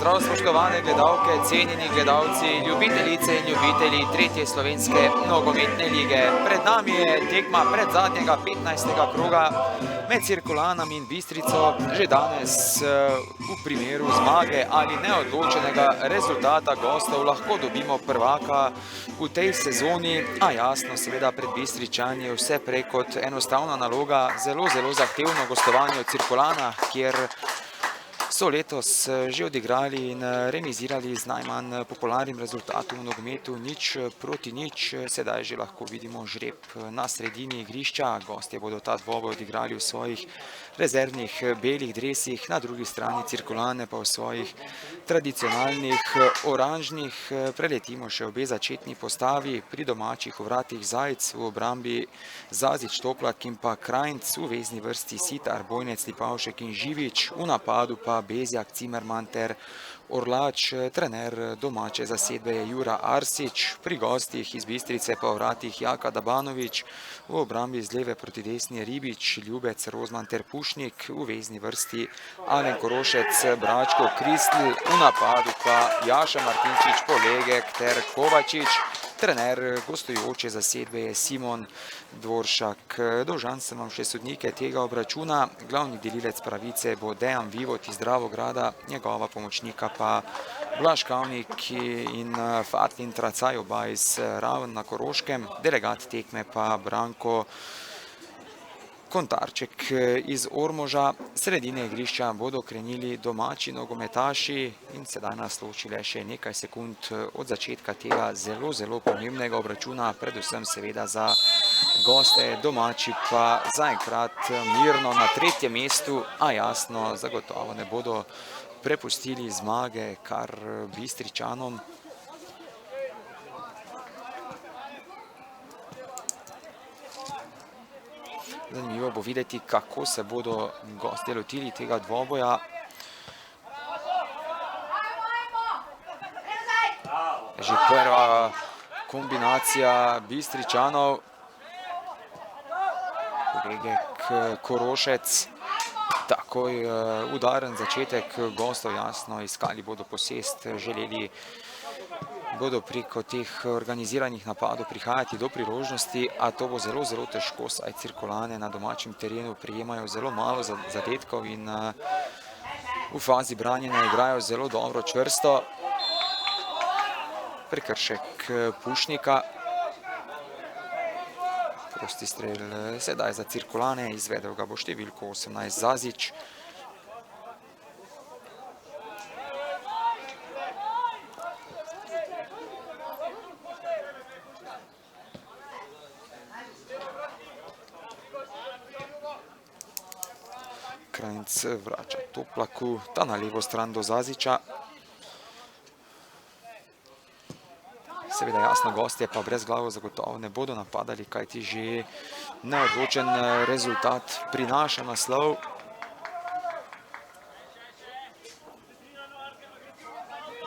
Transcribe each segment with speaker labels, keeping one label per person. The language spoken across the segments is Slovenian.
Speaker 1: Zdravo, spoštovane gledalke, cenjeni gledalci, ljubitelice in ljubitelji tretje slovenske nogometne lige. Pred nami je tekma predzadnjega 15. kroga med Cirkulanami in Bistrico. Že danes v primeru zmage ali neodločenega rezultata gostov lahko dobimo prvaka v tej sezoni. A jasno, seveda pred Bistričani je vse prej kot enostavna naloga. Zelo zahtevno gostovanje v Cirkulanah, kjer so letos že odigrali in remizirali z najmanj popularnim rezultatom v nogometu 0-0. Sedaj že lahko vidimo žreb na sredini igrišča. Gostje bodo ta dvoboj odigrali v svojih rezervnih belih dresih, na drugi strani Cirkulane pa v svojih tradicionalnih oranžnih. Preletimo še obe začetni postavi. Pri domačih v vratih Zajc, v obrambi Zazič, Toplak in pa Krajnc, v vezni vrsti Sitar, Bojnec, Lipavšek in Živič, v napadu pa Bezjak, Cimerman ter Orlač. Trener domače zasedbe je Jura Arsič, pri gostih iz Bistrice pa v vratih Jaka Dabanovič, v obrambi z leve proti desni Ribič, Ljubec, Rozman ter Pušnik, v vezni vrsti Alen Korošec, Bračko, Kristl, v napadu pa Jaša Martinčič, Polegek ter Kovačič. Trener gostujoče zasedbe je Simon Dvoršak. Dolžan sem vam še sodnike tega obračuna. Glavni delilec pravice bo Dejan Vivot iz Dravograda, njegova pomočnika pa Blaž Kavnik in Fatlin Tracaj, oba iz Raven na Koroškem. Delegat tekme pa Branko Kontarček iz Ormoža. Sredine igrišča bodo krenili domači nogometaši in sedaj nas loči le še nekaj sekund od začetka tega zelo pomembnega obračuna, predvsem seveda za goste, domači pa zaenkrat mirno na tretjem mestu, a jasno, zagotovo ne bodo prepustili zmage kar Bistričanom. Zanimivo bo videti, kako se bodo gostje lotili tega dvoboja. Že prva kombinacija Bistričanov. Polegek, Korošec. Takoj udaren začetek gostov, jasno, iskali bodo posest, želeli bodo preko teh organiziranih napadov prihajati do priložnosti, a to bo zelo težko, saj Cirkulane na domačem terenu prijemajo zelo malo zadetkov in v fazi branjenja igrajo zelo dobro, čvrsto. Prekršek Pušnika. Prosti strel sedaj za Cirkulane, izvedel ga bo številko 18 Zazič. Krajnc vrača Toplaku, ta na levo stran do Zaziča. Seveda jasno, gostje pa brez glavo zagotovo ne bodo napadali, kajti že neodločen rezultat prinaša naslov.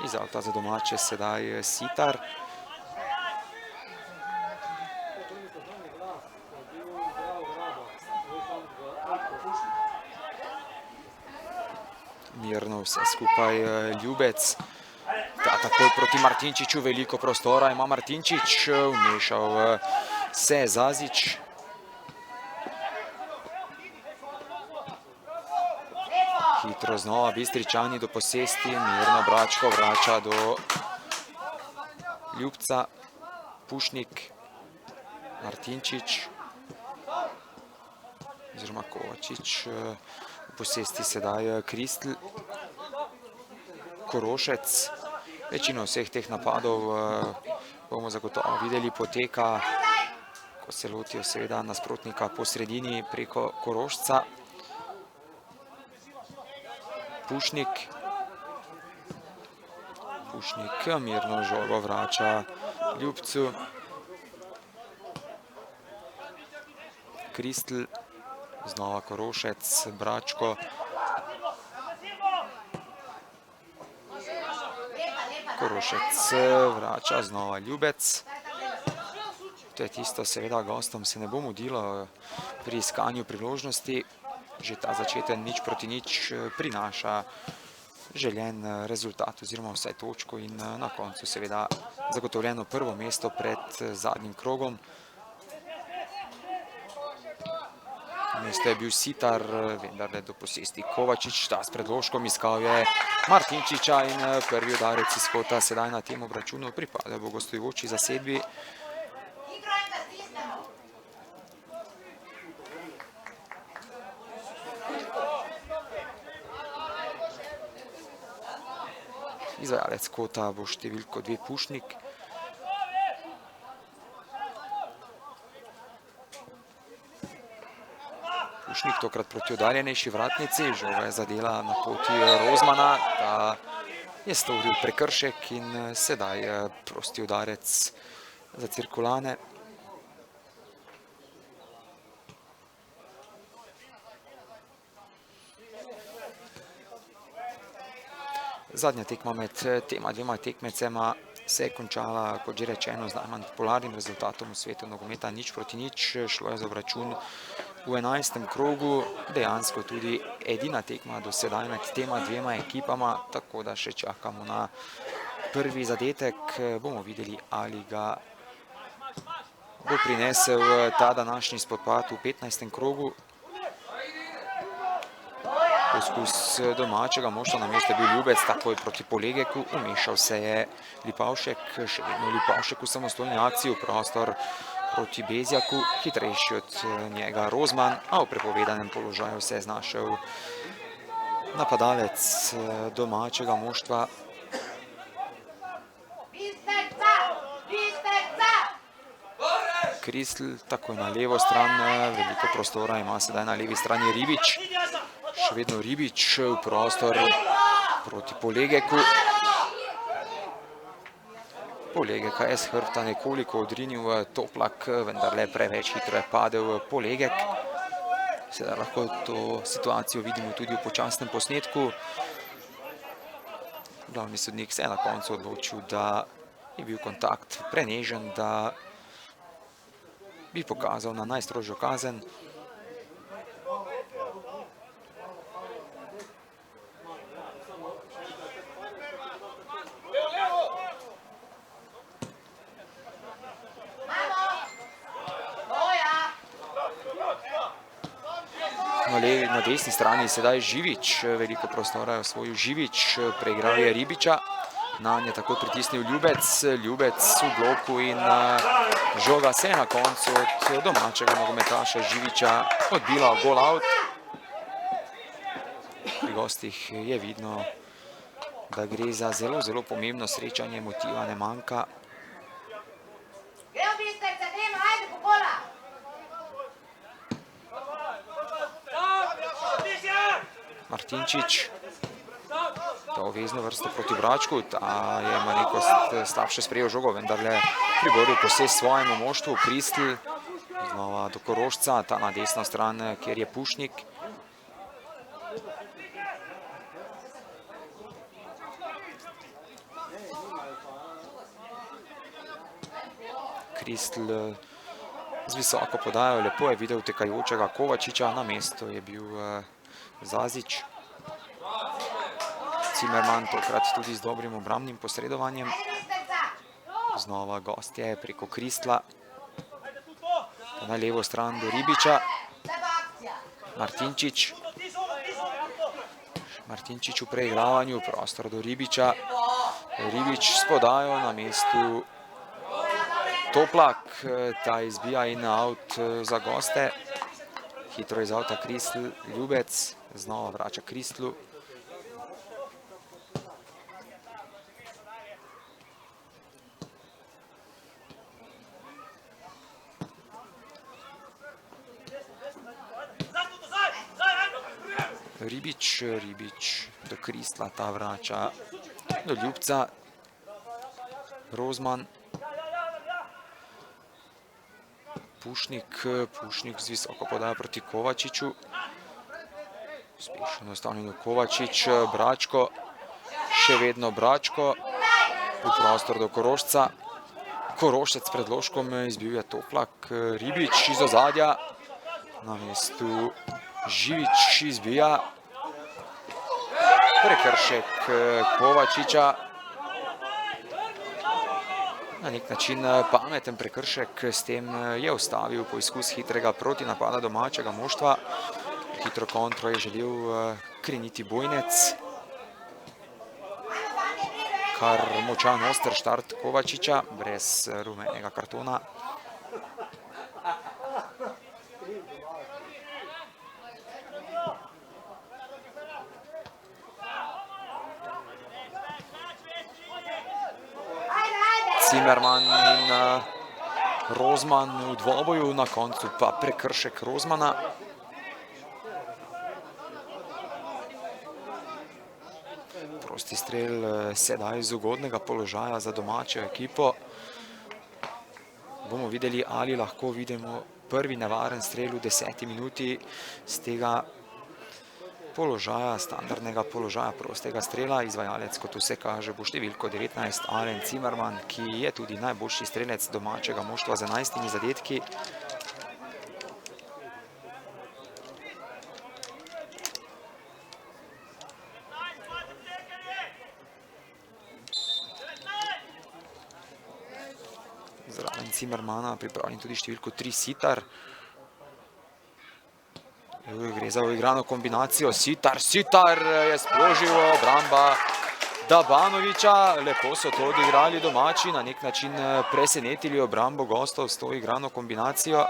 Speaker 1: Iz avta za domače sedaj Sitar. Mirno vse skupaj Ljubec. Takoj proti Martinčiču, veliko prostora ima Martinčič, vmešal se Zazič. Hitro znova Bistričani do posesti, mirno Bračko vrača do Ljubca, Pušnik, Martinčič oziroma Kovačič. V posesti sedaj Kristl, Korošec. Večino vseh teh napadov bomo zagotovo videli poteka, ko se lotijo seveda nasprotnika po sredini preko Korošca. Pušnik. Pušnik mirno žogo vrača Ljubcu. Kristl. Znova Korošec, Bračko. Korošec vrača, znova Ljubec. To je tisto, seveda gostom se ne bo mudilo pri iskanju priložnosti. Že ta začeten 0-0 prinaša željen rezultat oziroma vsaj točko in na koncu seveda zagotovljeno prvo mesto pred zadnjim krogom. Mesto je bil Sitar, vendarle do posesti Kovačič, ta s predložkom iskal je Martinčiča in prvi udarec iz kota sedaj na tem obračunu pripada bo gostujoči zasedbi. Izvajalec kota bo številko 2 Pušnik. Pušnik tokrat proti oddaljenejši vratnici, žoga je zadela na poti Rozmana, ta je storil prekršek in sedaj prosti udarec za Cirkulane. Zadnja tekma med tema dvema tekmecema se je končala, kot že rečeno, z najmanj popularnim rezultatom v svetu nogometa 0:0. Šlo je za obračun v 11. krogu, dejansko tudi edina tekma do sedaj med tema dvema ekipama, tako da še čakamo na prvi zadetek. Bomo videli, ali ga bo prinesel ta današnji spopad v 15. krogu. Poskus domačega moštva, na mesto je bil Ljubec, takoj proti Polegeku, umešal se je Lipavšek, še vedno Lipavšek v samostojni akciji, v prostor proti Bezjaku, hitrejši od njega Rozman, a v prepovedanem položaju se je znašel napadalec domačega moštva. Kristl takoj na levo stran, veliko prostora ima sedaj na levi strani Ribič. Še vedno Ribič v prostor proti Polegeku. Polegeka je s hrbta nekoliko odrinil Toplak, vendarle preveč hitro je padel Polegek. Sedaj lahko to situacijo vidimo tudi v počasnem posnetku. Glavni sodnik se je na koncu odločil, da je bil kontakt prenežen, da bi pokazal na najstrožjo kazen. Na desni strani sedaj Živič, veliko prostora je osvojil Živič, preigral je Ribiča, na nje tako pritisnil Ljubec, Ljubec v bloku in žoga se je na koncu od domačega nogometaša Živiča odbila gol out. Pri gostih je vidno, da gre za zelo, zelo pomembno srečanje, motiva ne manjka. Martinčič, ta obvezno vrsto proti Bračku, ta je malenkost slabše sprejel žogo, vendarle priboril posest svojemu moštvu. Kristl, znova do Korošca, ta na desno stran, kjer je Pušnik. Kristl z visoko podajo, lepo je videl tekajočega Kovačiča, na mestu je bil Zazič. Cimerman tokrat tudi z dobrim obrambnim posredovanjem. Znova gostje preko Kristla. Na levo stran do Ribiča. Martinčič. Martinčič v preigravanju, prostor do Ribiča. Ribič s podajo, na mestu Toplak, ta izbija in out za goste. Hitro iz avta Kristl, Ljubec, znova vrača Kristlu. Ribič do Kristla, ta vrača do Ljubca. Rozman. Pušnik z visoko podaja proti Kovačiču. Uspešno nastavljeno Kovačič, Bračko, še vedno Bračko, v prostor do Korošca. Korošec s predložkom izbil je Toplak, Ribič iz ozadja, na mestu Živič izbija. prekršek Kovačiča. Na nek način pameten prekršek, s tem je ustavil poizkus hitrega protinapada domačega moštva. Hitro kontro je želel kreniti Bojnec. Kar močan oster štart Kovačiča, brez rumenega kartona. Cimerman in Rozman v dvoboju, na koncu pa prekršek Rozmana. Prosti strel sedaj iz ugodnega položaja za domačo ekipo. Bomo videli, ali lahko vidimo prvi nevaren strel v 10. minuti z tega položaja, standardnega položaja prostega strela. Izvajalec, kot vse kaže, bo številko 19 Alen Cimerman, ki je tudi najboljši strelec domačega moštva z 11 zadetki. Zraven Cimermana pripravljen tudi številko 3 Sitar. Gre za uigrano kombinacijo. Sitar je sprožil obramba Dabanoviča. Lepo so to odigrali domači, na nek način presenetili obrambo gostov s to uigrano kombinacijo.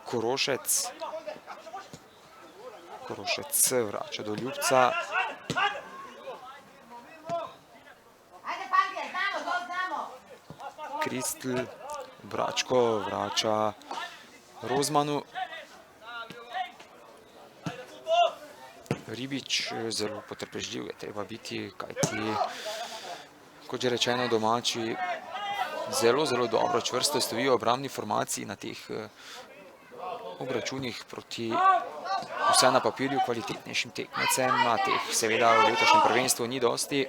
Speaker 1: Korošec vrača do Ljubca. Kristl, Bračko vrača Rozmanu. Ribič, zelo potrpežljiv je treba biti, kajti, kot že rečeno, domači zelo dobro čvrsto stojijo v obrambni formaciji na teh obračunih proti vse na papirju kvalitetnejšim tekmecem. Na teh seveda v letošnjem prvenstvu ni dosti.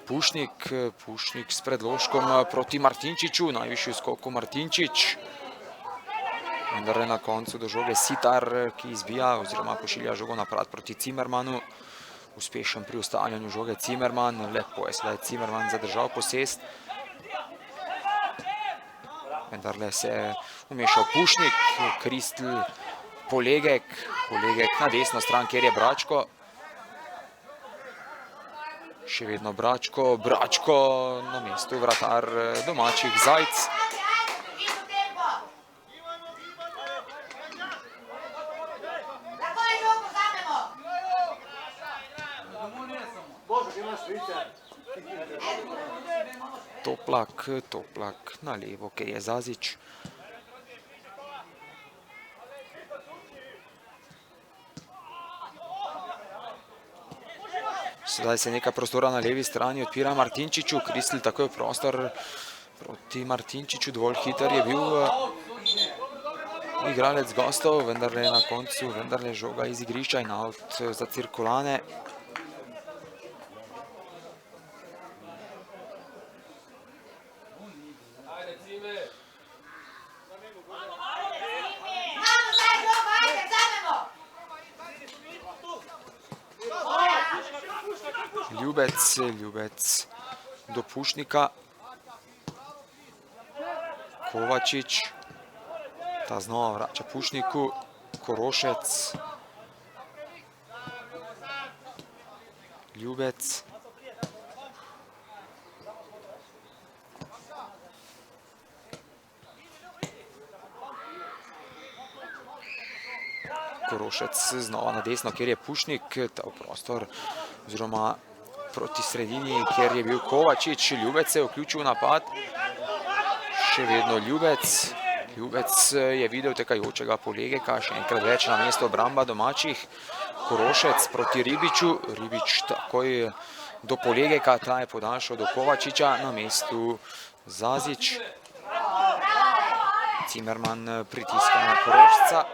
Speaker 1: Pušnik s predložkom proti Martinčiču, najvišji v skoku Martinčič. Vendar je na koncu do žoge Sitar, ki izbija oziroma pošilja žogo naprat proti Cimermanu. Uspešen pri ustavljanju žoge Cimerman, lepo je sedaj Cimerman zadržal posest. Vendar se je umešal Pušnik, Kristl, Polegek na desno stran, kjer je Bračko. Še vedno Bračko na mestu vratar domačih Zajc. Toplak na levo, kjer je Zazič. Sedaj se nekaj prostora na levi strani odpira Martinčiču. Kristl takoj v prostor proti Martinčiču. Dovolj hiter je bil igralec gostov, vendar je na koncu žoga iz igrišča in out za Cirkulane. Ljubec do Pušnika. Kovačič. Ta znova vrača Pušniku. Korošec. Ljubec. Korošec znova na desno, kjer je Pušnik, ta v prostor oziroma proti sredini, kjer je bil Kovačič. Ljubec se je vključil v napad. Še vedno Ljubec. Ljubec je videl tekajočega Polegeka, še enkrat več na mesto obramba domačih. Korošec proti Ribiču. Ribič takoj do Polegeka, ta je podaljšal do Kovačiča na mestu Zazič. Cimerman pritiska na Korošca.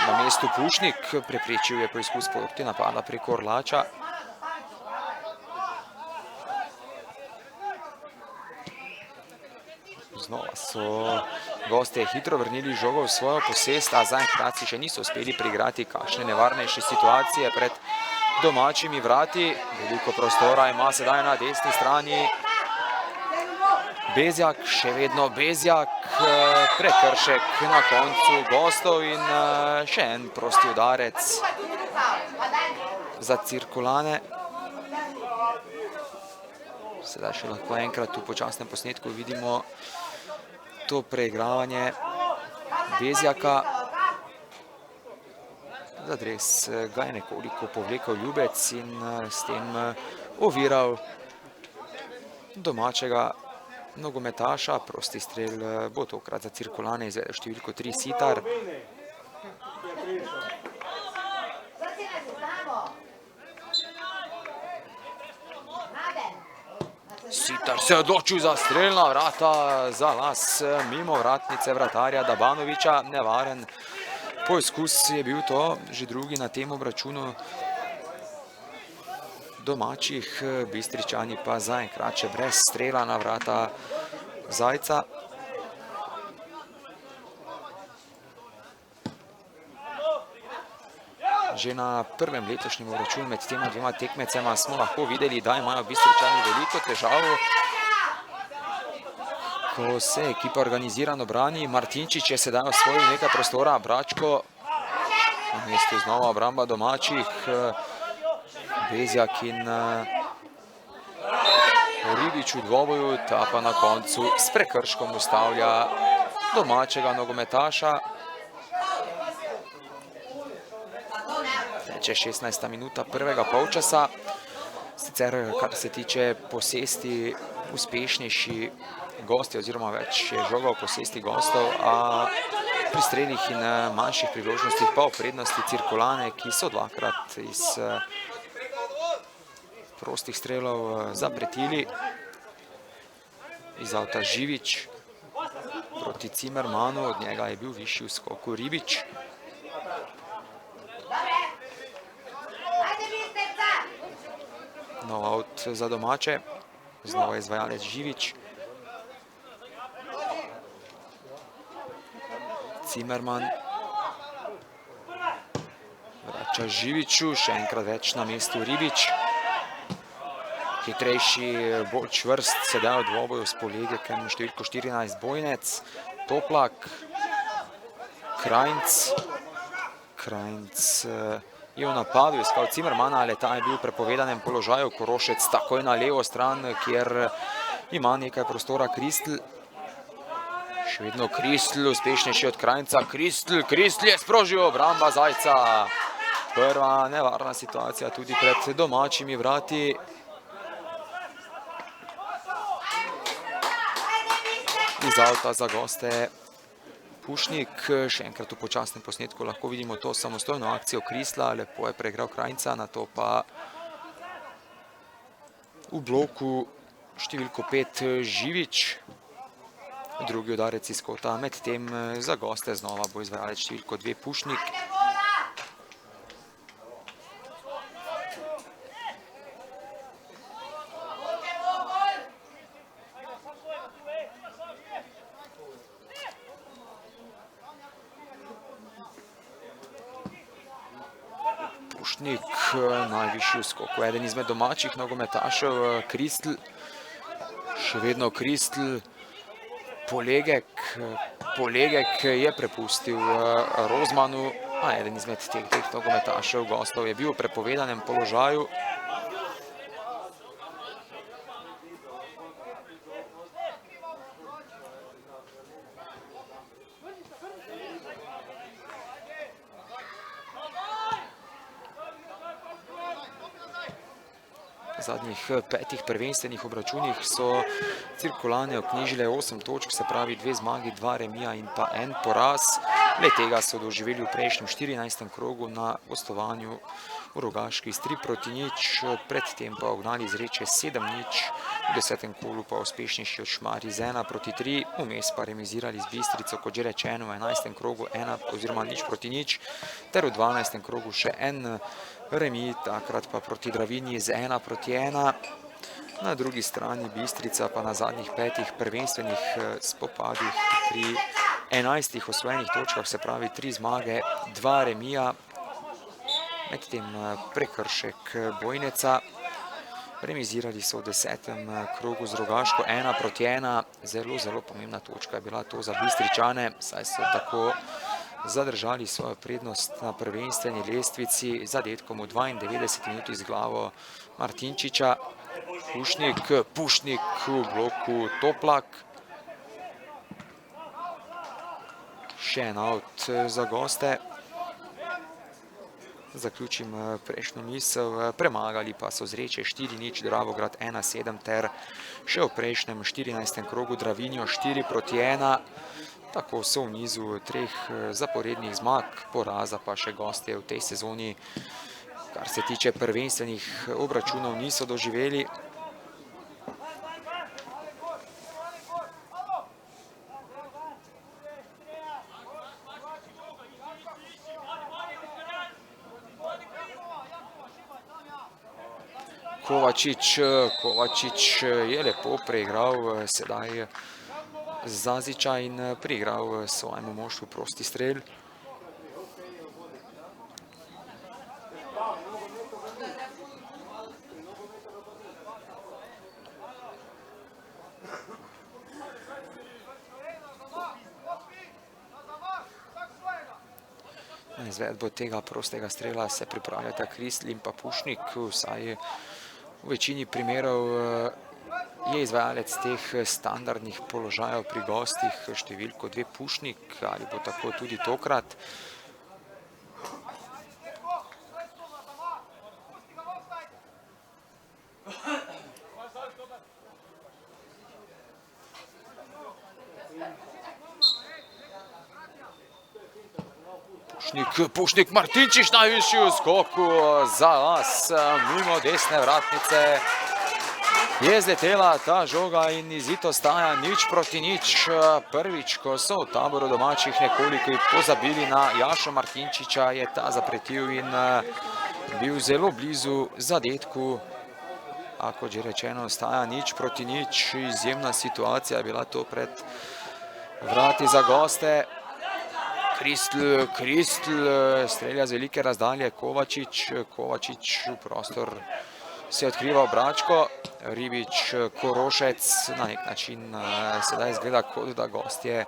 Speaker 1: Na mestu Pušnik, preprečil je poizkus proti napada preko Orlača. so gostje hitro vrnili žogo v svojo posest, a zaenkrat si še niso uspeli priigrati kakšne nevarnejše situacije pred domačimi vrati. Veliko prostora ima sedaj na desni strani Bezjak, še vedno Bezjak, prekršek na koncu gostov in še en prosti udarec za Cirkulane. Sedaj še lahko enkrat v počasnem posnetku vidimo to preigravanje Bezjaka. Za dres ga je nekoliko povlekel Ljubec in s tem oviral domačega nogometaša. Prosti strel bo tokrat za Cirkulane izvedel številko 3 Sitar. Sitar se je odločil za strelna vrata, za las mimo vratnice vratarja Dabanoviča. Nevaren poizkus je bil to, že drugi na tem obračunu domačih. Bistričani pa zaenkrat še brez strela na vrata Zajca. Že na prvem letošnjem obračunu med tema dvema tekmecema smo lahko videli, da imajo Bistričani veliko težav, ko se ekipa organizirano brani. Martinčič je sedaj osvojil nekaj prostora, Bračko na mestu znova obramba domačih. Bezjak in Ribič v dvoboju, ta pa na koncu s prekrškom ustavlja domačega nogometaša. Teče 16. minuta prvega polčasa. Sicer, kar se tiče posesti, uspešnejši gosti oziroma več je žoga v posesti gostov, a pri strelih in manjših priložnostih pa v prednosti Cirkulane, ki so dvakrat iz prostih strelov zapretili. Iz avta Živič proti Cimermanu, od njega je bil višji v skoku Ribič. Nov avt za domače, znova izvajalec Živič. Cimerman vrača Živiču, še enkrat več na mestu Ribič. Hitrejši, bolj čvrst, sedaj v dvoboju s Polegekem, številko 14 Bojnec, Toplak, Krajnc. Krajnc je v napadu iskal Cimermana, ali ta je bil v prepovedanem položaju. Korošec takoj na levo stran, kjer ima nekaj prostora Kristl. Še vedno Kristl, uspešnejši od Krajnca. Kristl je sprožil obramba Zajca. Prva nevarna situacija tudi pred domačimi vrati. Iz avta za goste Pušnik, še enkrat v počasnem posnetku lahko vidimo to samostojno akcijo Kristla, lepo je preigral Krajnca, nato pa v bloku številko 5 Živič. Drugi udarec iz kota, med tem za goste znova bo izvajalec številko 2 Pušnik. Pušnik, najvišji v skoku, eden izmed domačih nogometašev. Kristl, še vedno Kristl. Polegek je prepustil Rozmanu, a eden izmed teh nogometašev gostov je bil v prepovedanem položaju. V zadnjih 5 prvenstvenih obračunih so Cirkulane vknjižile 8 točk, se pravi 2 zmagi, 2 remija in pa 1 poraz. Le tega so doživeli v prejšnjem 14. krogu na gostovanju v Rogaški s 3-0, predtem pa ugnali z Reče 7-0, v 10. kolu pa uspešnejši od Šmarij z 1-3, vmes pa remizirali z Bistrico, kot že rečeno, v 11. krogu 0-0, ter v 12. krogu še en remi, takrat pa proti Dravinji z 1-1. Na drugi strani Bistrica pa na zadnjih 5 prvenstvenih spopadih pri 11 osvojenih točkah, se pravi 3 zmage, 2 remija. Medtem Prekršek Bojnica. Remizirali so v 10. krogu z Rogaško 1-1. Zelo pomembna točka je bila to za Bistričane, saj so tako zadržali svojo prednost na prvenstveni lestvici zadetkom v 92 minuti z glavo Martinčiča. Pušnik v bloku Toplak. Še en out za goste. Zaključim prejšnjo misel, premagali pa so Zreče 4-0, Dravograd 1-7 ter še v prejšnjem 14. krogu Dravinjo 4-1. Tako so v nizu 3 zaporednih zmag, poraza pa še gostje v tej sezoni, kar se tiče prvenstvenih obračunov, niso doživeli. Kovačič je lepo preigral sedaj Zaziča in priigral svojemu moštvu prosti strel. Na izvedbo tega prostega strela se pripravljata Kristl in pa Pušnik, vsaj v večini primerov je izvajalec teh standardnih položajev pri gostih številko 2 Pušnik, ali bo tako tudi tokrat. Pušnik Martinčič najvišji v skoku za as mimo desne vratnice. Je zletela ta žoga in izid ostaja 0-0. Prvič, ko so v taboru domačih nekoliko pozabili na Jašo Martinčiča, je ta zapretil in bil zelo blizu zadetku. A kot že rečeno, ostaja 0-0. Izjemna situacija je bila to pred vrati za goste. Kristl strelja z velike razdalje, Kovačič v prostor se odkriva Bračko, Ribič, Korošec, na nek način sedaj izgleda kot da gostje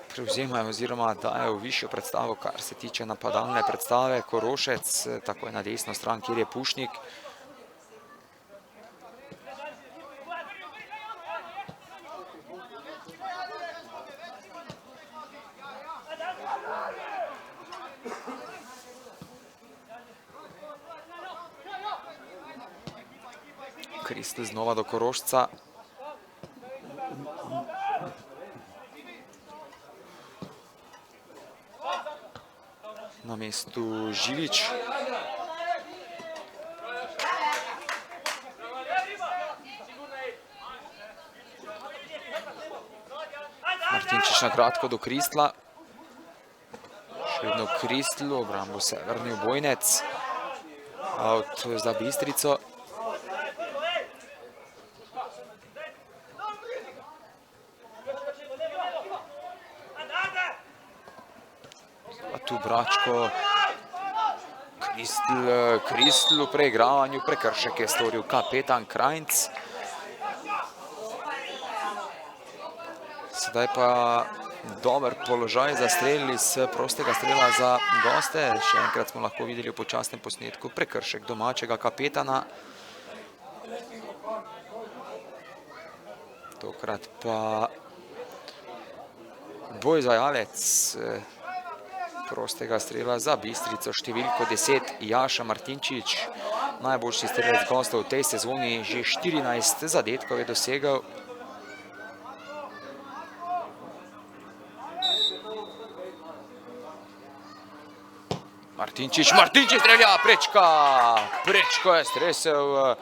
Speaker 1: prevzemajo oziroma dajo višjo predstavo, kar se tiče napadalne predstave. Korošec takoj na desno stran, kjer je Pušnik. Kristl znova do Korošca. Na mestu Živič. Martinčič na kratko do Kristla. Še vedno Kristl, obrambo se je vrnil Bojnec. Out za Bistrico. Tu Bračko, Kristl v preigravanju, prekršek je storil kapetan Krajnc. Sedaj pa dober položaj za strel iz prostega strela za goste. Še enkrat smo lahko videli v počasnem posnetku prekršek domačega kapetana. Tokrat pa bo izvajalec prostega strela za Bistrico številko 10 Jaša Martinčič. Najboljši strelec gostov v tej sezoni, že 14 zadetkov je dosegel. Martinčič strelja, prečko je stresel.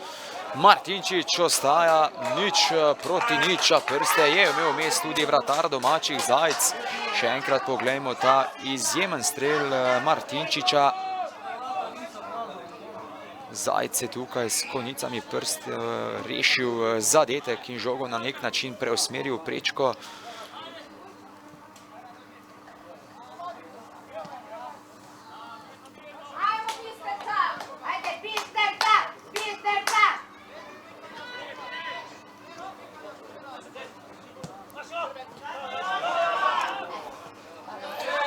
Speaker 1: Martinčič ostaja 0-0, a prste je imel vmes tudi vratar domačih Zajc. Še enkrat poglejmo ta izjemen strel Martinčiča. Zajc je tukaj s konicami prst rešil zadetek in žogo na nek način preusmeril v prečko.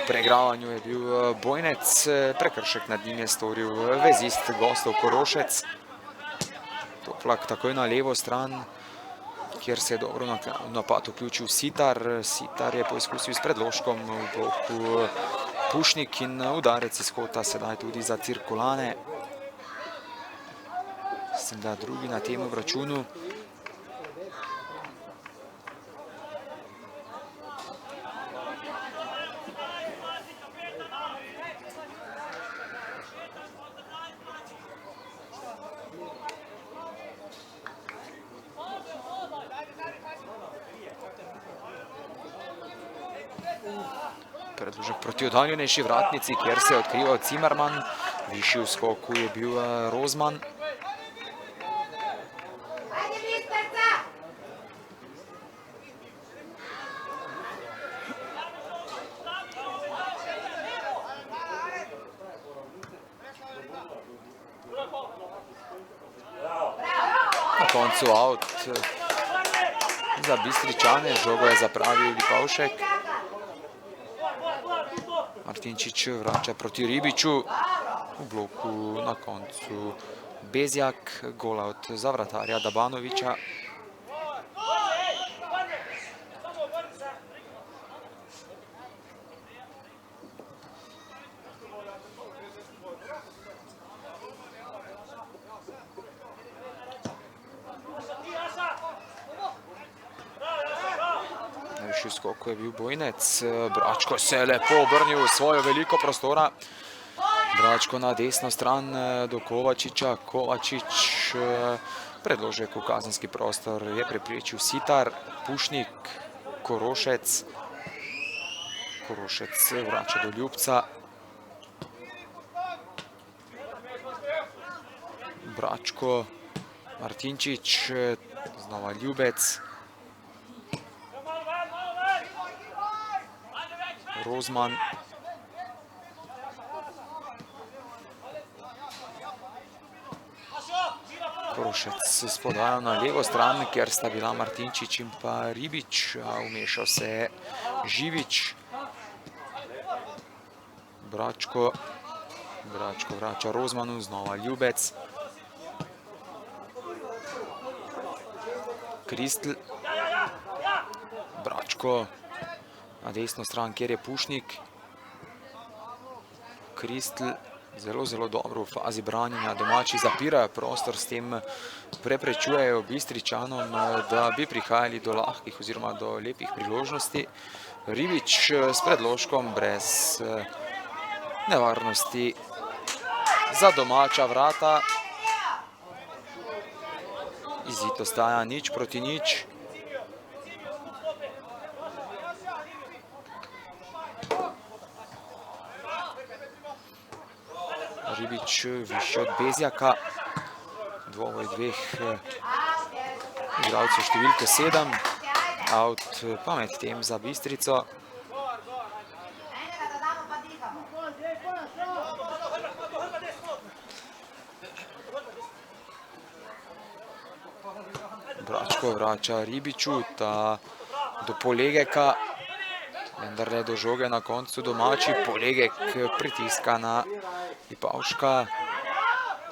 Speaker 1: V preigravanju je bil Bojnec, prekršek nad njim je storil vezist gostov Korošec. Toplak takoj na levo stran, kjer se je dobro v napad vključil Sitar. Sitar je poizkusil s predložkom v bloku Pušnik in udarec iz kota sedaj tudi za Cirkulane. Mislim, da drugi na tem obračunu. Predložek proti oddaljenejši vratnici, kjer se je odkrival Cimerman. Višji v skoku je bil Rozman. Na koncu out za Bistričane, žogo je zapravil Lipavšek. Martinčič vrača proti Ribiču, v bloku na koncu Bezjak, gol out za vratarja Dabanoviča. Najvišji v skoku je bil Bojnec, Bračko se je lepo obrnil v svojo veliko prostora. Bračko na desno stran do Kovačiča, Kovačič predložek v kazenski prostor je preprečil Sitar, Pušnik, Korošec. Korošec vrača do Ljubca. Bračko, Martinčič, znova Ljubec. Rozman. Korošec s podajo na levo stran, kjer sta bila Martinčič in pa Ribič. Vmešal se je Živič. Bračko vrača Rozmanu, znova Ljubec. Kristl. Bračko na desno stran, kjer je Pušnik. Kristl zelo dobro v fazi branjenja. Domači zapirajo prostor, s tem preprečujejo Bistričanom, da bi prihajali do lahkih oziroma do lepih priložnosti. Ribič s predložkom brez nevarnosti za domača vrata. Izid ostaja 0:0. Ribič višji od Bezjaka, dvoboj dveh igralcev številke 7, out pa med tem za Bistrico. Bračko vrača Ribiču, ta do Polegeka, vendar le do žoge na koncu domači. Polegek pritiska na Lipavška,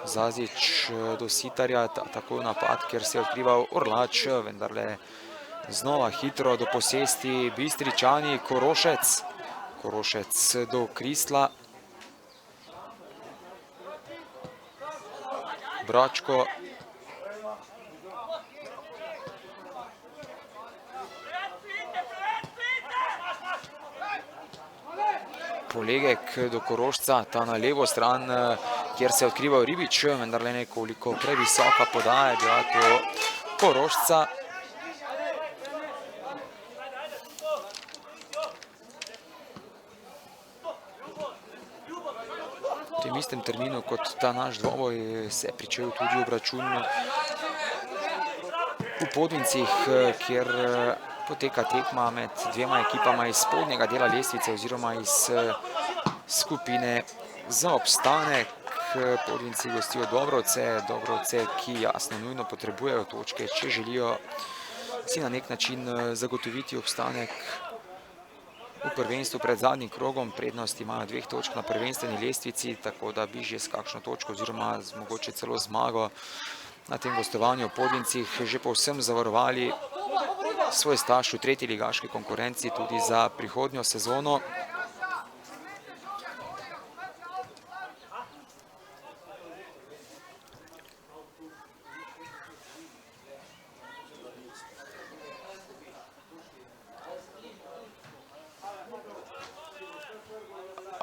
Speaker 1: Zazič do Sitarja, tako napad, kjer se je odkrival Orlač, vendar le znova hitro do posesti Bistričani. Korošec do Kristla. Bračko. Polegek do Korošca, ta na levo stran, kjer se je odkrival Ribič, vendar le nekoliko previsoka podaja je bila to Korošca. V tem točnem istem terminu kot ta naš dvoboj se je pričel tudi obračun v Podvincih, kjer poteka tekma med dvema ekipama iz spodnjega dela lestvice oziroma iz skupine za obstanek. Podvinci gostijo Dobrovce, ki jasno nujno potrebujejo točke, če želijo si na nek način zagotoviti obstanek v prvenstvu pred zadnjim krogom. Prednost imajo 2 točk na prvenstveni lestvici, tako da bi že s kakšno točko oziroma mogoče celo zmago na tem gostovanju v Podvincih že povsem zavarovali svoj staž v tretji ligaški konkurenci tudi za prihodnjo sezono.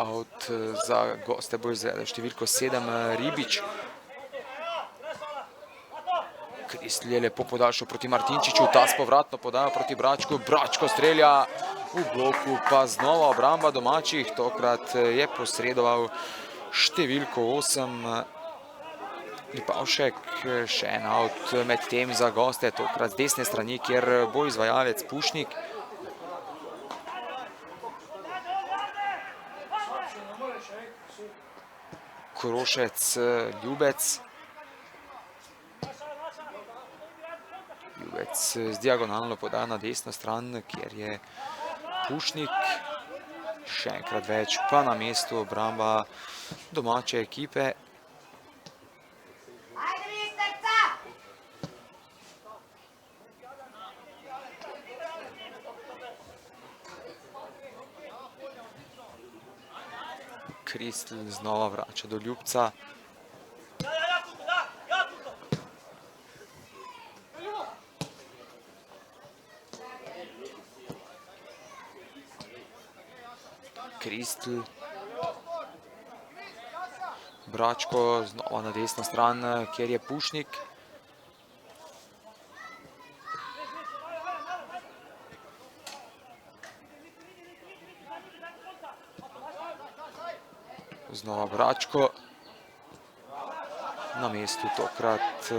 Speaker 1: Out za goste bo izvedel številko 7 Ribič. Kristl je lepo podaljšal proti Martinčiču, ta s povratno podajo proti Bračku. Bračko strelja v bloku, pa znova obramba domačih. Tokrat je posredoval številko 8 Lipavšek. Še en out med tem za goste, tokrat z desne strani, kjer bo izvajalec Pušnik. Korošec, Ljubec. Ljubec z diagonalno podaja na desno stran, kjer je Pušnik. Še enkrat več pa na mestu obramba domače ekipe. Kristl znova vrača do Ljubca. Kristl. Bračko znova na desno stran, kjer je Pušnik. Znova Bračko. Na mestu tokrat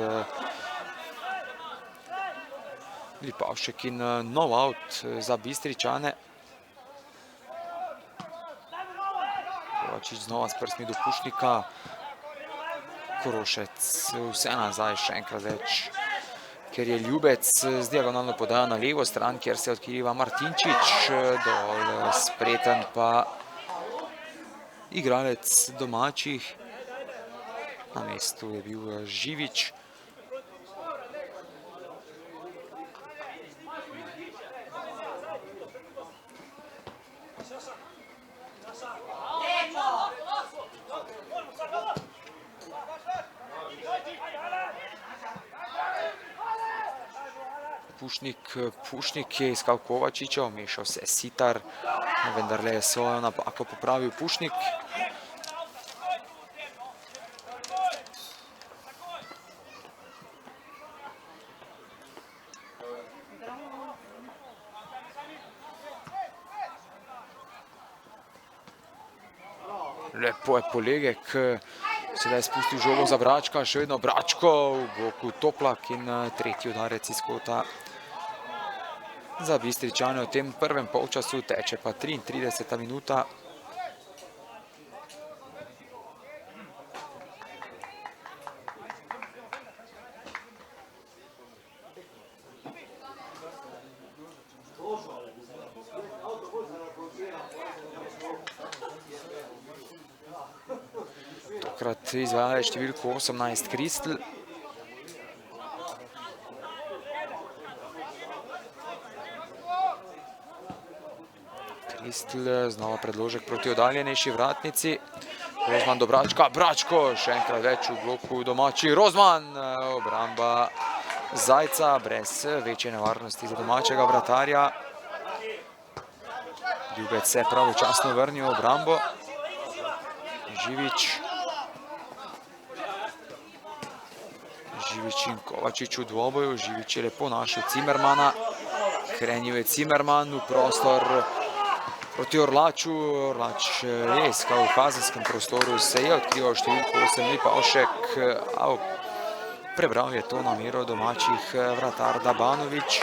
Speaker 1: Lipavšek in nov out za Bistričane. Kovačič znova s prstmi do Pušnika. Korošec vse nazaj, še enkrat več, ker je Ljubec z diagonalno podajo na levo stran, kjer se odkriva Martinčič. Dol spreten pa igralec domačih. Na mestu je bil Živič. Pušnik je iskal Kovačiča, vmešal se Sitar, vendarle je svojo napako popravil Pušnik. Lepo je Polegek, sedaj spustil žogo za Bračka, še vedno Bračko v bloku Toplak in tretji udarec iz kota za Bistričane v tem prvem polčasu, teče pa 33. minuta. Tokrat izvajalec številko 18 Kristl. Kristl, znova predložek proti oddaljenejši vratnici. Rozman do Bračka, Bračko, še enkrat več v bloku domači. Rozman, obramba Zajca, brez večje nevarnosti za domačega vratarja. Ljubec se je pravočasno vrnil v obrambo. Živič. Živič in Kovačič v dvoboju. Živič je lepo našel Cimermana. Krenil je Cimerman v prostor proti Orlaču. Orlač je iskal v kazenskem prostoru, se je odkrival številko 8, Lipavšek, a prebral je to namero domačih vratar Dabanović.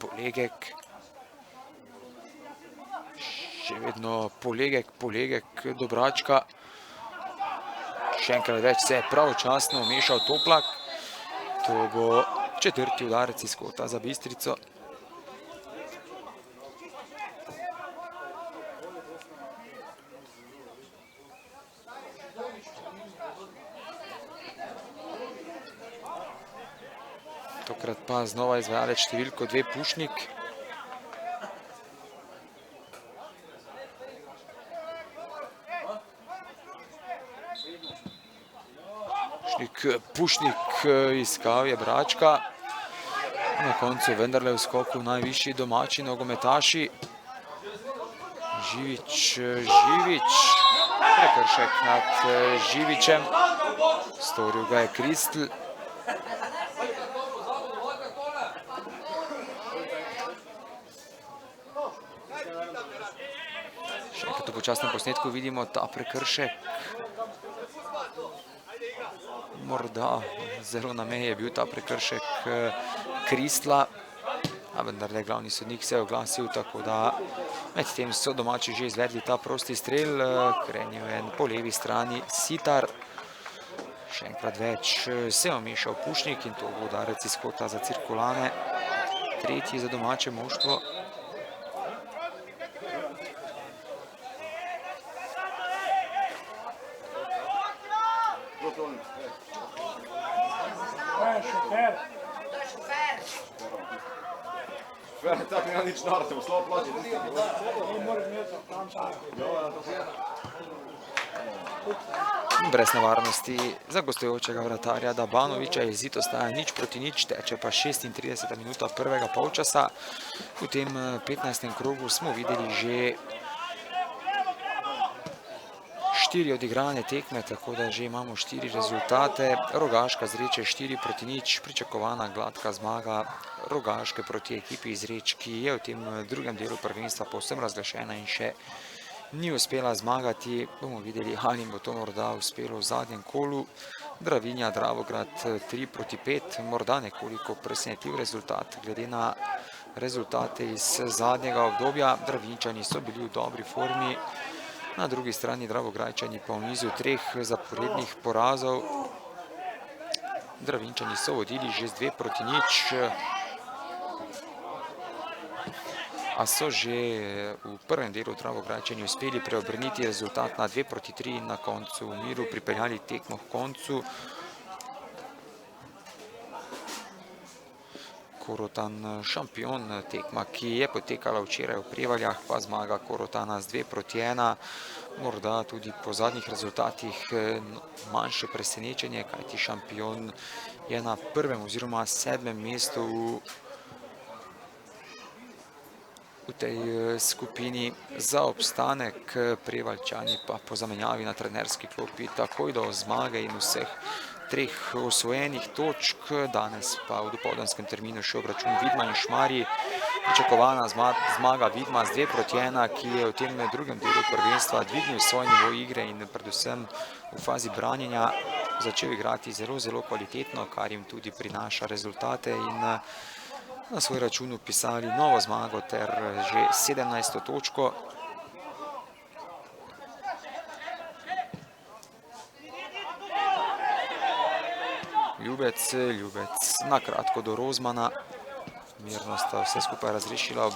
Speaker 1: Polegek. Še vedno Polegek do Bračka. Še enkrat več se je pravočasno vmešal Toplak. To bo četrti udarec iz kota za Bistrico. Tokrat pa znova izvajalec številko 2 Pušnik. Pušnik iskal je Bračka. Na koncu vendarle v skoku najvišji domači nogometaši. Živič. Prekršek nad Živičem. Storil ga je Kristl. Še enkrat v počasnem posnetku vidimo ta prekršek. Morda zelo na meji je bil ta prekršek Kristla, a vendarle glavni sodnik se je oglasil, tako da medtem so domači že izvedli ta prosti strel. Krenil je po levi strani Sitar. Še enkrat več se je vmešal Pušnik in to bo udarec iz kota za Cirkulane. Tretji za domače moštvo.
Speaker 2: Tako nema nič nara, se bo slabo plačiti.
Speaker 1: Brez nevarnosti za gostujočega vratarja Dabanovića, izid ostaja 0:0, teče pa 36. minuta prvega polčasa. V tem 15. krogu smo videli že 4 odigrane tekme, tako da že imamo 4 rezultate. Rogaška Zreče 4:0, pričakovana gladka zmaga Rogaške proti ekipi iz Reč, ki je v tem drugem delu prvenstva povsem razglašena in še ni uspela zmagati. Bomo videli, ali jim bo to morda uspelo v zadnjem kolu. Dravinja Dravograd 3:5, morda nekoliko presenetljiv rezultat glede na rezultate iz zadnjega obdobja. Dravinčani so bili v dobri formi. Na drugi strani Dravograjčani pa v nizu 3 zaporednih porazov. Dravinčani so vodili že z 2:0, a so že v prvem delu Dravograjčani uspeli preobrniti rezultat na 2:3 in na koncu v miru pripeljali tekmo k koncu. Korotan šampion, tekma, ki je potekala včeraj v Prevaljah, pa zmaga Korotana z 2:1. Morda tudi po zadnjih rezultatih manjše presenečenje, kajti šampion je na 1. oziroma 7. mestu v tej skupini za obstanek. Prevaljčani pa po zamenjavi na trenerski klopi takoj do zmage in vseh 3 osvojenih točk. Danes pa v dopoldanskem terminu še obračun Vidma in Šmarji. Pričakovana zmaga Vidma z 2:1, ki je v tem drugem delu prvenstva dvignil svoj nivo igre in predvsem v fazi branjenja začel igrati zelo kvalitetno, kar jim tudi prinaša rezultate, in na svoj račun vpisali novo zmago ter že 17. točko. Ljubec na kratko do Rozmana. Mirno sta vse skupaj razrešila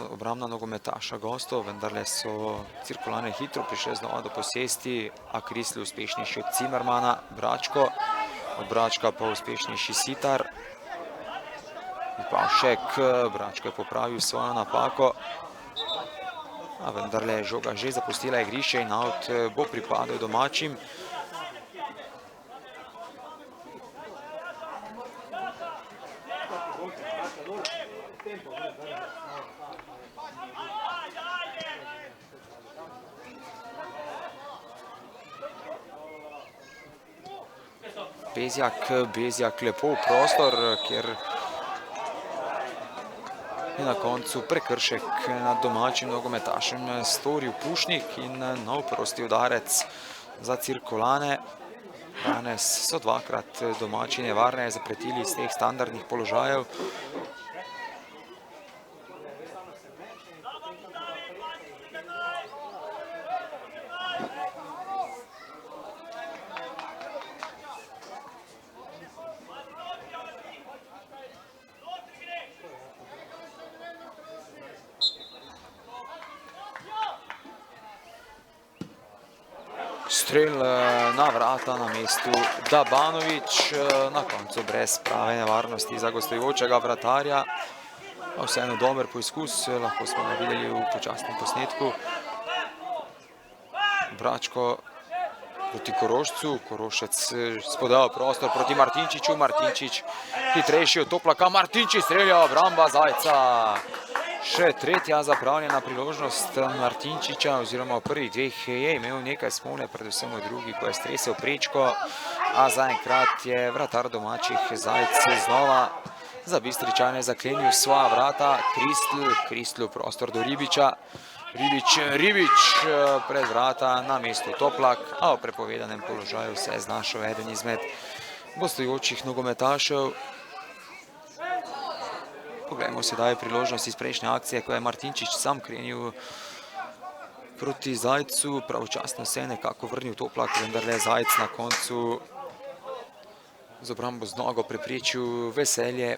Speaker 1: obrambna nogometaša gostov, vendarle so Cirkulane hitro prišle znova do posesti, a Kristl uspešnejši od Cimermana. Bračko, od Bračka pa uspešnejši Sitar. Lipavšek, Bračko je popravil svojo napako, a vendarle je žoga že zapustila igrišče in out bo pripadel domačim. Bezjak lepo v prostor, kjer je na koncu prekršek nad domačim nogometašem storil Pušnik in nov prosti udarec za Cirkulane. Danes so dvakrat domači nevarneje zapretili iz teh standardnih položajev. Strel na vrata na mestu Dabanović, na koncu brez prave nevarnosti za gostujočega vratarja. Vseeno dober poizkus, lahko smo ga videli v počasnem posnetku. Bračko proti Korošcu, Korošec spodajal prostor proti Martinčiču, Martinčič hitrejši od Toplaka, Martinčič strelja, obramba Zajca. Še tretja zapravljena priložnost Martinčiča, oziroma v prvih dveh je imel nekaj smole, predvsem v drugi, ko je stresel prečko, a zaenkrat je vratar domačih Zajc znova za Bistričane zaklenil svoja vrata. Kristl prostor do Ribiča, Ribič pred vrata na mestu Toplak, a v prepovedanem položaju se je znašel eden izmed gostujočih nogometašev. Poglejmo sedaj priložnost iz prejšnje akcije, ko je Martinčič sam krenil proti Zajcu. Pravočasno se je nekako vrnil Toplak, vendar le Zajc na koncu z obrambo z nogo preprečil Veselje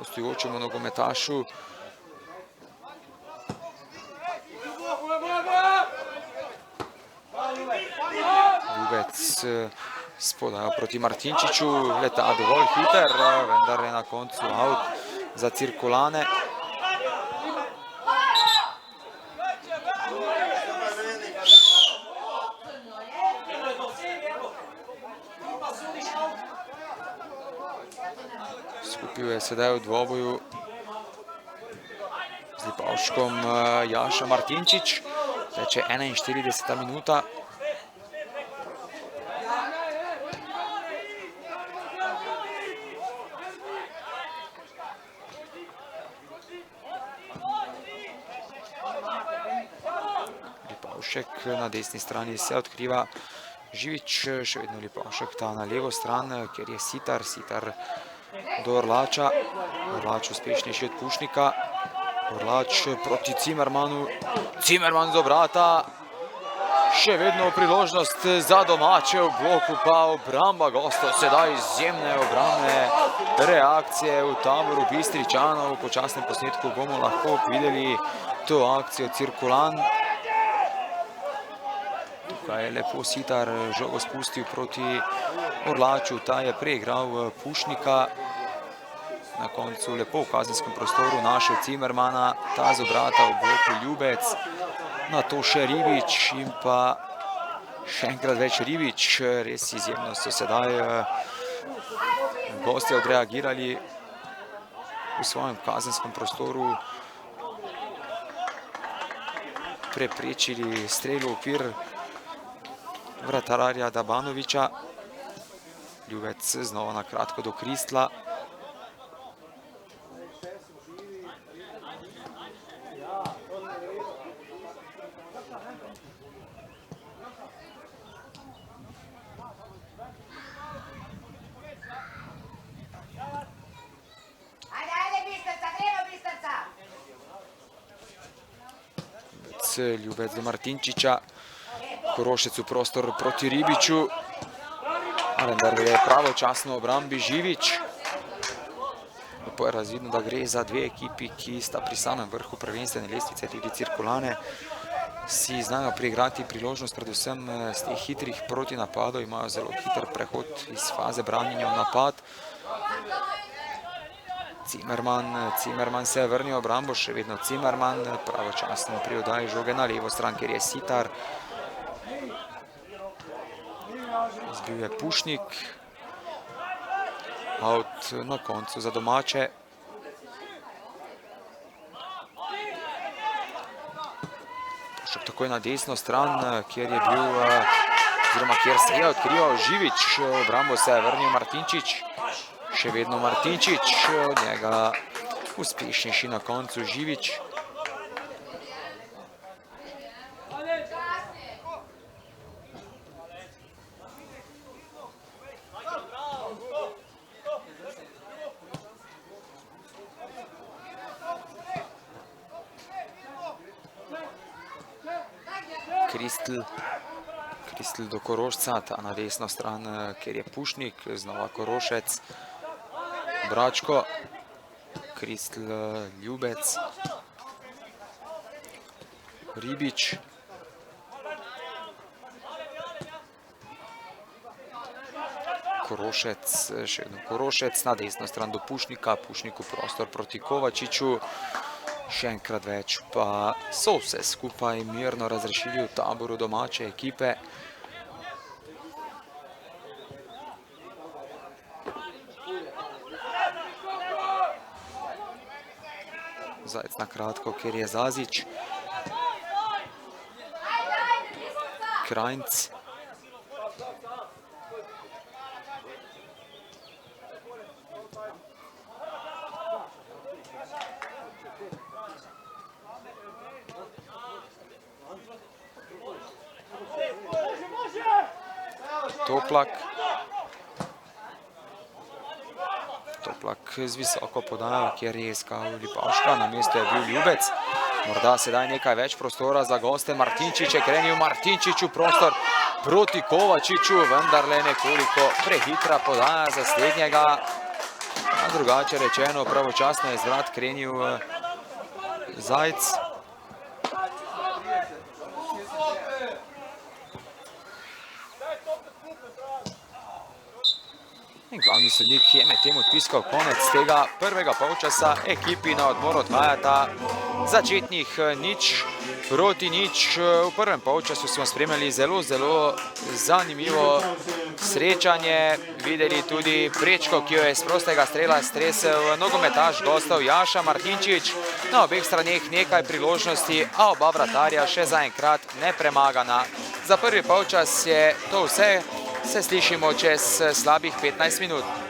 Speaker 1: gostujočemu nogometašu. Ljubec spodajal proti Martinčiču, leta dovolj hiter, vendar je na koncu out za Cirkulane. Skupil je sedaj v dvoboju z Lipavškom Jaša Martinčič, teče 41. minuta. Na desni strani se odkriva Živič, še vedno Lipavšek ta na levo stran, kjer je Sitar do Orlača, Orlač uspešnejši od Pušnika, Orlač proti Cimermanu, Cimerman z obrata, še vedno priložnost za domače v bloku, pa obramba gostov, sedaj izjemne obrambne reakcije v taboru Bistričanov. V počasnem posnetku bomo lahko videli to akcijo Cirkulan. Tukaj je lepo Sitar žogo spustil proti Orlaču, ta je preigral Pušnika. Na koncu lepo v kazenskem prostoru našel Cimermana, ta z obrata v bloku Ljubec, na to še Ribič in pa še enkrat več Ribič. Res izjemno so sedaj gostje odreagirali v svojem kazenskem prostoru, preprečili strel v okvir vratarja Dabanovića. Ljubec znova na kratko do Kristla. Ljubec do Martinčiča, Korošec v prostor proti Ribiču, vendar je pravočasno v obrambi Živič. Lepo je razvidno, da gre za dve ekipi, ki sta pri samem vrhu prvenstvene lestvice, tudi Cirkulane si znajo priigrati priložnost, predvsem z teh hitrih protinapadov, imajo zelo hiter prehod iz faze branjenja v napad. Cimerman se je vrnil v obrambo, še vedno Cimerman, pravočasno pri oddaji žoge na levo stran, kjer je Sitar. Zbil je Pušnik, out na koncu za domače. Pošel takoj na desno stran, kjer je bil oziroma kjer se je odkrival Živič, v obrambo se je vrnil Martinčič, še vedno Martinčič, od njega uspešnejši na koncu Živič. Kristl do Korošca, ta na desno stran, kjer je Pušnik, znova Korošec, Bračko, Kristl, Ljubec, Ribič, Korošec, še vedno Korošec, na desno stran do Pušnika, Pušniku prostor proti Kovačiču. Še enkrat več pa so vse skupaj mirno razrešili v taboru domače ekipe. Zajec na kratko, kjer je Zazič. Krajnc. Toplak. Toplak z visoko podajo, kjer je iskal Lipaška, na mesto je bil Ljubec. Morda sedaj nekaj več prostora za goste. Martinčič je krenil, Martinčiču prostor proti Kovačiču, vendarle nekoliko prehitra podaja za slednjega. A drugače rečeno, pravočasno je zvrat krenil Zajc. In glavni sodnik je med tem odpiskal konec tega prvega polčasa. Ekipi na odmor odvajata začetnih 0-0. V prvem polčasu smo spremljali zelo zanimivo srečanje. Videli tudi prečko, ki jo je z prostega strela stresel nogometaš gostov Jaša Martinčič. Na obeh straneh nekaj priložnosti, a oba vratarja še zaenkrat nepremagana. Za prvi polčas je to vse. Se slišimo čez slabih 15 minut.